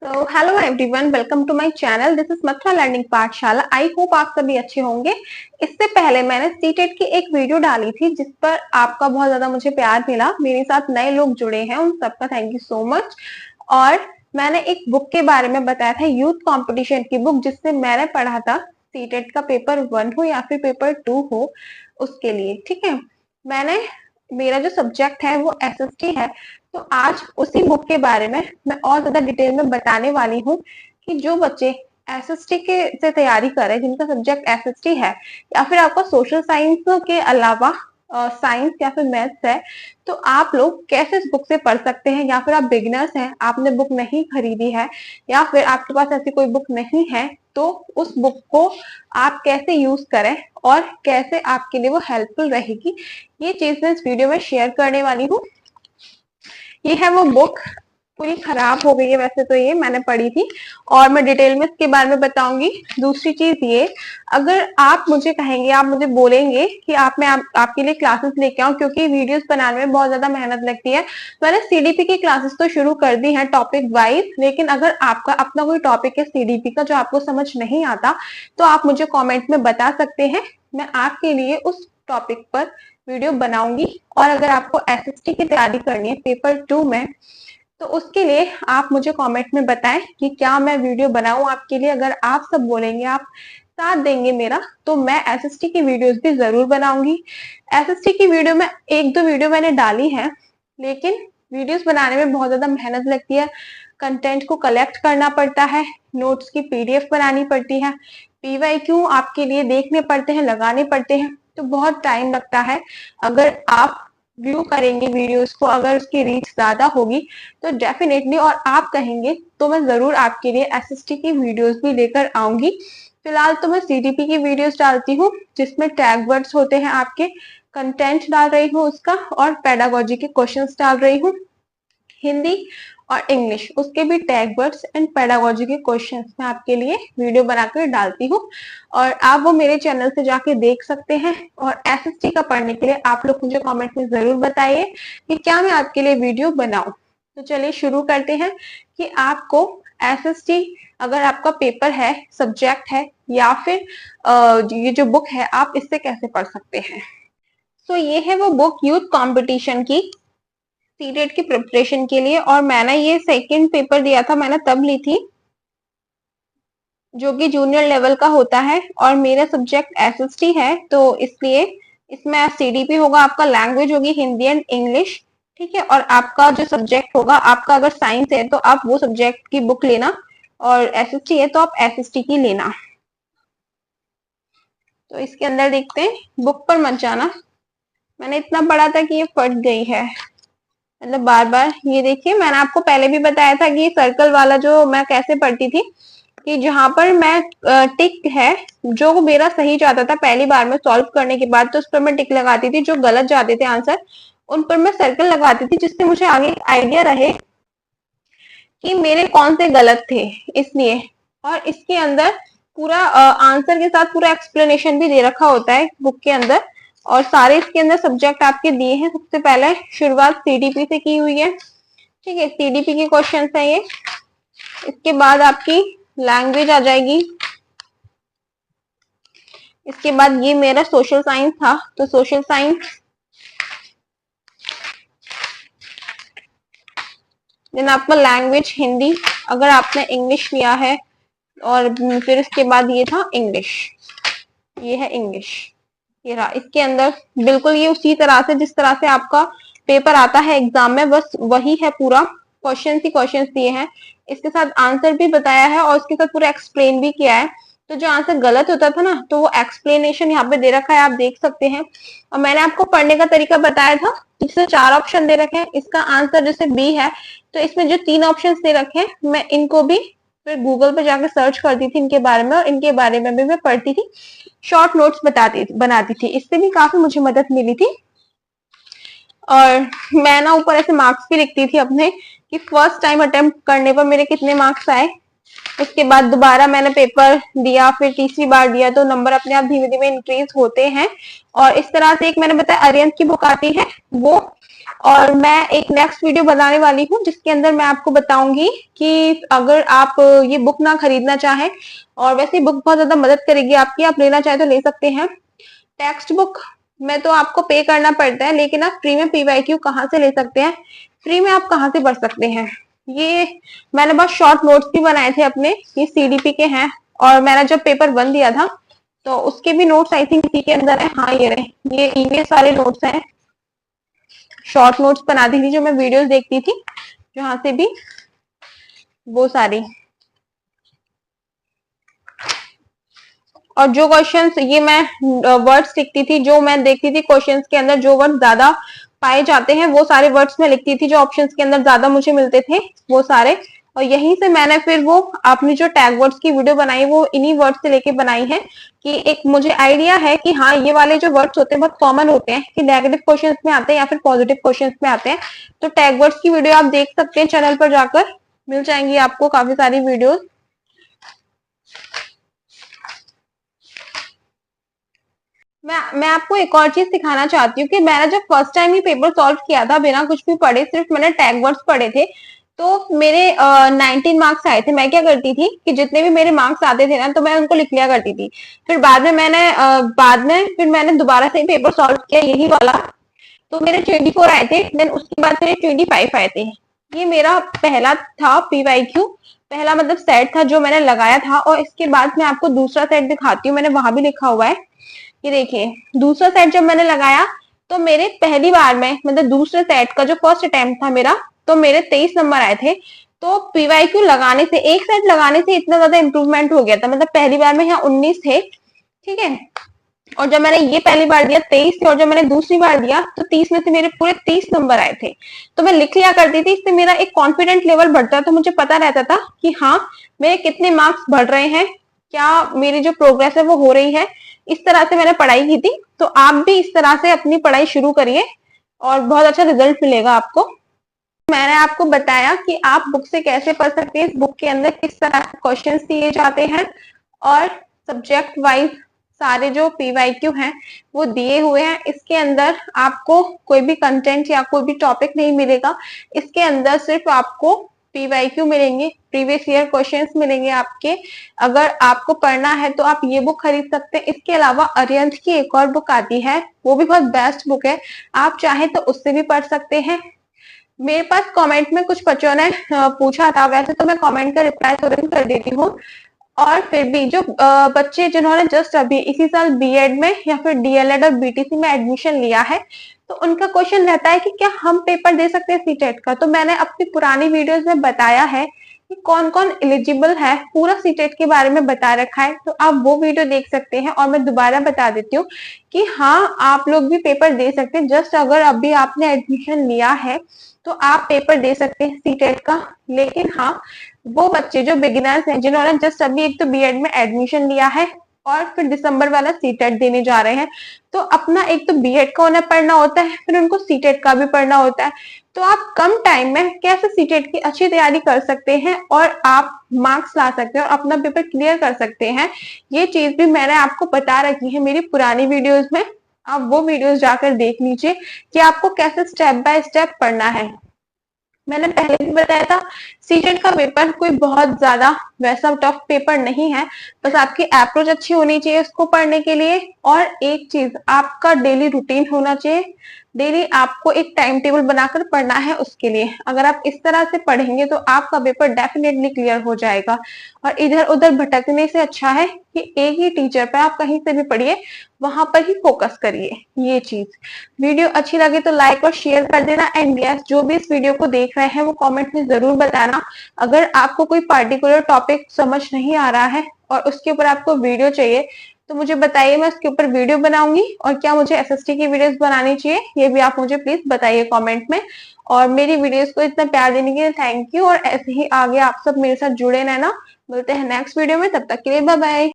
तो hello everyone, welcome to my channel. This is Mathura learning Pathshala. I hope आप सभी अच्छे होंगे। इससे पहले मैंने सीटेट की एक वीडियो डाली थी जिस पर आपका बहुत ज्यादा मुझे प्यार मिला। मेरे साथ नए लोग जुड़े हैं, उन सबका थैंक यू सो मच। और मैंने एक बुक के बारे में बताया था, यूथ कंपटीशन की बुक, जिससे मैंने पढ़ा था सीटेट का पेपर 1 हो या फिर पेपर 2 हो, उसके लिए। ठीक है, मैंने मेरा जो सब्जेक्ट है वो एसएसटी है। तो आज उसी बुक के बारे में मैं और ज्यादा डिटेल में बताने वाली हूँ कि जो बच्चे एसएसटी के से तैयारी कर रहे हैं, जिनका सब्जेक्ट एसएसटी है, या फिर आपका सोशल साइंस के अलावा साइंस या फिर मैथ्स है, तो आप लोग कैसे इस बुक से पढ़ सकते हैं। या फिर आप बिगिनर्स हैं, आपने बुक नहीं खरीदी है, या फिर आपके पास ऐसी कोई बुक नहीं है, तो उस बुक को आप कैसे यूज करें और कैसे आपके लिए वो हेल्पफुल रहेगी, ये चीज मैं इस वीडियो में शेयर करने वाली हूँ। ये है वो बुक, पूरी खराब हो गई है वैसे तो, ये मैंने पढ़ी थी और मैं डिटेल में इसके बारे में बताऊंगी। दूसरी चीज ये, अगर आप मुझे कहेंगे, आप मुझे बोलेंगे कि आपके लिए क्लासेस लेके आऊं, क्योंकि वीडियोस बनाने में बहुत ज्यादा मेहनत लगती है। मैंने सीडीपी की क्लासेस तो शुरू कर दी है टॉपिक वाइज, लेकिन अगर आपका अपना कोई टॉपिक है सीडीपी का जो आपको समझ नहीं आता, तो आप मुझे कॉमेंट में बता सकते हैं। मैं आपके लिए उस टॉपिक पर वीडियो बनाऊंगी। और अगर आपको एसएसटी की तैयारी करनी है पेपर 2 में, तो उसके लिए आप मुझे कमेंट में बताएं कि क्या मैं वीडियो बनाऊं आपके लिए। अगर आप सब बोलेंगे, आप साथ देंगे मेरा, तो मैं एसएसटी की वीडियोस भी जरूर बनाऊंगी। एसएसटी की वीडियो में एक दो वीडियो मैंने डाली है, लेकिन वीडियोस बनाने में बहुत ज्यादा मेहनत लगती है। कंटेंट को कलेक्ट करना पड़ता है, नोट्स की पीडीएफ बनानी पड़ती है, पीवाईक्यू आपके लिए देखने पड़ते हैं, लगाने पड़ते हैं, तो बहुत टाइम लगता है। अगर आप व्यू करेंगे वीडियोस को, अगर उसकी रीच ज्यादा होगी तो डेफिनेटली, और आप कहेंगे तो मैं जरूर आपके लिए एसएसटी की वीडियोस भी लेकर आऊंगी। फिलहाल तो मैं सीडीपी की वीडियोस डालती हूँ, जिसमें टैग वर्ड्स होते हैं, आपके कंटेंट डाल रही हूँ उसका, और पेडागोजी के क्वेश्चंस डाल रही हूँ। हिंदी और इंग्लिश, उसके भी टैग वर्ड्स एंड पेडागोजी के क्वेश्चंस मैं आपके लिए वीडियो बनाकर डालती हूँ, और आप वो मेरे चैनल से जाके देख सकते हैं। और एसएसटी का पढ़ने के लिए आप लोग मुझे कमेंट में जरूर बताइए कि क्या मैं आपके लिए वीडियो बनाऊं। तो चलिए शुरू करते हैं कि आपको एसएसटी, अगर आपका पेपर है, सब्जेक्ट है, या फिर ये जो बुक है, आप इससे कैसे पढ़ सकते हैं। तो ये है वो बुक यूथ कंपटीशन की, सीटेट की प्रिपरेशन के लिए। और मैंने ये सेकंड पेपर दिया था, मैंने तब ली थी, जो कि जूनियर लेवल का होता है, और मेरा सब्जेक्ट एसएसटी है, तो इसलिए इसमें सीडीपी होगा, आपका लैंग्वेज होगी हिंदी एंड इंग्लिश। ठीक है, और आपका जो सब्जेक्ट होगा, आपका अगर साइंस है तो आप वो सब्जेक्ट की बुक लेना, और एसएसटी है तो आप एसएसटी की लेना। तो इसके अंदर देखते हैं, बुक पर मत जाना, मैंने इतना पढ़ा था कि ये फट गई है, मतलब बार बार। ये देखिए, मैंने आपको पहले भी बताया था कि सर्कल वाला जो मैं कैसे पढ़ती थी, कि जहां पर मैं टिक है, जो मेरा सही जाता था पहली बार में सॉल्व करने के बाद, तो उस पर मैं टिक लगाती थी। जो गलत जाते थे आंसर, उन पर मैं सर्कल लगाती थी, जिससे मुझे आगे आइडिया रहे कि मेरे कौन से गलत थे, इसलिए। और इसके अंदर पूरा आंसर के साथ पूरा एक्सप्लेनेशन भी दे रखा होता है बुक के अंदर, और सारे इसके अंदर सब्जेक्ट आपके दिए हैं। सबसे पहले शुरुआत सीडीपी से की हुई है, ठीक है, सीडीपी के क्वेश्चन है ये। इसके बाद आपकी लैंग्वेज आ जाएगी। इसके बाद ये मेरा सोशल साइंस था, तो सोशल साइंस, देन आपका लैंग्वेज हिंदी, अगर आपने इंग्लिश लिया है, और फिर इसके बाद ये था इंग्लिश, ये है इंग्लिश, ये रहा। इसके अंदर बिल्कुल ये उसी तरह से जिस तरह से आपका पेपर आता है एग्जाम में, बस वही है पूरा, क्वेश्चन ही क्वेश्चन दिए हैं, इसके साथ आंसर भी बताया है, और इसके साथ पूरा एक्सप्लेन भी किया है। तो जो आंसर गलत होता था ना, तो वो एक्सप्लेनेशन यहाँ पे दे रखा है, आप देख सकते हैं। और मैंने आपको पढ़ने का तरीका बताया था, इसमें 4 ऑप्शन दे रखे हैं, इसका आंसर जैसे बी है, तो इसमें जो 3 ऑप्शन दे रखे हैं, मैं इनको भी फिर गूगल पे जाके सर्च करती थी इनके बारे में, और इनके बारे में भी मैं पढ़ती थी, शॉर्ट नोट्स बनाती थी, इससे भी काफी मुझे मदद मिली थी। और मैं ना ऊपर ऐसे मार्क्स भी लिखती थी अपने, कि फर्स्ट टाइम अटेम्प्ट करने पर मेरे कितने मार्क्स आए। उसके बाद दोबारा मैंने पेपर दिया, फिर तीसरी बार दिया, तो नंबर अपने आप धीमे धीमे इंक्रीज होते हैं। और इस तरह से एक मैंने बताया अरिहंत की बुक आती है वो। और मैं एक नेक्स्ट वीडियो बनाने वाली हूँ जिसके अंदर मैं आपको बताऊंगी कि अगर आप ये बुक ना खरीदना चाहें, और वैसे बुक बहुत ज्यादा मदद करेगी आपकी, आप लेना चाहे तो ले सकते हैं। टेक्स्ट बुक में तो आपको पे करना पड़ता है, लेकिन आप फ्री में पीवाईक्यू कहाँ से ले सकते हैं, फ्री में आप कहाँ से पढ़ सकते हैं। ये मैंने बहुत शॉर्ट नोट्स भी बनाए थे अपने, ये सीडीपी के हैं। और मैंने जब पेपर 1 दिया था तो उसके भी नोट्स आई थिंक इसी के अंदर है। हाँ ये रहे, ये ईवीएस वाले नोट्स हैं, शॉर्ट नोट्स बनाती थी जो मैं वीडियोस देखती थी जहां से भी, वो सारी। और जो क्वेश्चंस ये मैं वर्ड्स लिखती थी, जो मैं देखती थी क्वेश्चंस के अंदर जो वर्ड ज्यादा पाए जाते हैं वो सारे वर्ड्स में लिखती थी, जो ऑप्शंस के अंदर ज्यादा मुझे मिलते थे वो सारे। और यहीं से मैंने फिर वो अपनी जो टैग वर्ड्स की वीडियो बनाई वो इन्हीं वर्ड्स से लेके बनाई है, कि एक मुझे आइडिया है कि हाँ ये वाले जो वर्ड्स होते हैं बहुत कॉमन होते हैं, कि नेगेटिव क्वेश्चंस में आते हैं या फिर पॉजिटिव क्वेश्चंस में आते हैं। तो टैग वर्ड्स की वीडियो आप देख सकते हैं, चैनल पर जाकर मिल जाएंगी आपको काफी सारी वीडियोस। मैं आपको एक और चीज सिखाना चाहती हूँ कि मैंने जब फर्स्ट टाइम ही पेपर सॉल्व किया था बिना कुछ भी पढ़े, सिर्फ मैंने टैग वर्ड्स पढ़े थे, तो मेरे 19 मार्क्स आए थे। मैं क्या करती थी कि जितने भी मेरे मार्क्स आते थे ना तो मैं उनको लिख लिया करती थी। फिर बाद में फिर मैंने दोबारा से पेपर सॉल्व किया यही वाला, तो मेरे 24 आए थे। देन उसके बाद मेरे 25 आए थे। ये मेरा पहला था पीवाईक्यू, पहला मतलब सेट था जो मैंने लगाया था। और इसके बाद मैं आपको दूसरा सेट दिखाती हूँ, मैंने वहां भी लिखा हुआ है। ये देखिए दूसरा सेट जब मैंने लगाया तो मेरे पहली बार में मतलब दूसरे सेट का जो फर्स्ट अटेम्प्ट था मेरा, तो मेरे 23 नंबर आए थे। तो पीवाईक्यू लगाने से, एक सेट लगाने से इतना ज्यादा इंप्रूवमेंट हो गया था। मतलब पहली बार में यहाँ 19 थे, ठीक है, और जब मैंने ये पहली बार दिया 23 थे, और जब मैंने दूसरी बार दिया तो 30 में से मेरे पूरे 30 नंबर आए थे। तो मैं लिख लिया करती थी, इससे मेरा एक कॉन्फिडेंट लेवल बढ़ता था, मुझे पता रहता था कि हाँ मेरे कितने मार्क्स बढ़ रहे हैं, क्या मेरी जो प्रोग्रेस है वो हो रही है। इस तरह से मैंने पढ़ाई की थी। तो आप भी इस तरह से अपनी पढ़ाई शुरू करिए और बहुत अच्छा रिजल्ट मिलेगा आपको। मैंने आपको बताया कि आप बुक से कैसे पढ़ सकते हैं, इस बुक के अंदर किस तरह के क्वेश्चंस दिए जाते हैं, और सब्जेक्ट वाइज सारे जो पीवाईक्यू हैं वो दिए हुए हैं। इसके अंदर आपको कोई भी कंटेंट या कोई भी टॉपिक नहीं मिलेगा, इसके अंदर सिर्फ आपको पीवाईक्यू मिलेंगे, प्रीवियस ईयर क्वेश्चंस मिलेंगे आपके। अगर आपको पढ़ना है तो आप ये बुक खरीद सकते हैं। इसके अलावा अरिहंत की एक और बुक आती है, वो भी बहुत बेस्ट बुक है, आप चाहें तो उससे भी पढ़ सकते हैं। मेरे पास कमेंट में कुछ बच्चों ने पूछा था, वैसे तो मैं कमेंट का रिप्लाई तुरंत कर देती हूँ। और फिर भी जो बच्चे जिन्होंने जस्ट अभी इसी साल बीएड में या फिर डीएलएड और बीटीसी में एडमिशन लिया है, तो उनका क्वेश्चन रहता है कि क्या हम पेपर दे सकते हैं सीटेट का। तो मैंने अपनी पुरानी वीडियोस में बताया है कि कौन कौन एलिजिबल है, पूरा सीटेट के बारे में बता रखा है, तो आप वो वीडियो देख सकते हैं। और मैं दोबारा बता देती हूँ कि हाँ आप लोग भी पेपर दे सकते हैं, जस्ट अगर अभी आपने एडमिशन लिया है तो आप पेपर दे सकते हैं सीटेट का। लेकिन हाँ वो बच्चे जो बिगिनर्स हैं, जिन्होंने जस्ट अभी एक तो बीएड में एडमिशन लिया है और फिर दिसंबर वाला सीटेट देने जा रहे हैं, तो अपना एक तो बीएड का उन्हें पढ़ना होता है, फिर उनको सीटेट का भी पढ़ना होता है। तो आप कम टाइम में कैसे सीटेट की अच्छी तैयारी कर सकते हैं और आप मार्क्स ला सकते हैं और अपना पेपर क्लियर कर सकते हैं, ये चीज भी मैंने आपको बता रखी है मेरी पुरानी वीडियोस में। आप वो वीडियोस जाकर देख लीजिए कि आपको कैसे स्टेप बाय स्टेप पढ़ना है। मैंने पहले भी बताया था सीटेट का पेपर कोई बहुत ज्यादा वैसा टफ पेपर नहीं है, बस आपकी अप्रोच अच्छी होनी चाहिए उसको पढ़ने के लिए। और एक चीज, आपका डेली रूटीन होना चाहिए, डेली आपको एक टाइम टेबल बनाकर पढ़ना है उसके लिए। अगर आप इस तरह से पढ़ेंगे तो आपका पेपर डेफिनेटली क्लियर हो जाएगा। और इधर उधर भटकने से अच्छा है कि एक ही टीचर पे आप कहीं से भी पढ़िए, वहां पर ही फोकस करिए। ये चीज, वीडियो अच्छी लगे तो लाइक और शेयर कर देना। एंड यस, जो भी इस वीडियो को देख रहे हैं वो कमेंट में जरूर बताना। अगर आपको कोई पार्टिकुलर टॉपिक समझ नहीं आ रहा है और उसके ऊपर आपको वीडियो चाहिए तो मुझे बताइए, मैं उसके ऊपर वीडियो बनाऊंगी। और क्या मुझे एसएसटी की वीडियोस बनानी चाहिए ये भी आप मुझे प्लीज बताइए कमेंट में। और मेरी वीडियोस को इतना प्यार देने के लिए थैंक यू। और ऐसे ही आगे आप सब मेरे साथ जुड़े रहना। मिलते हैं नेक्स्ट वीडियो में, तब तक के लिए बाय बाय।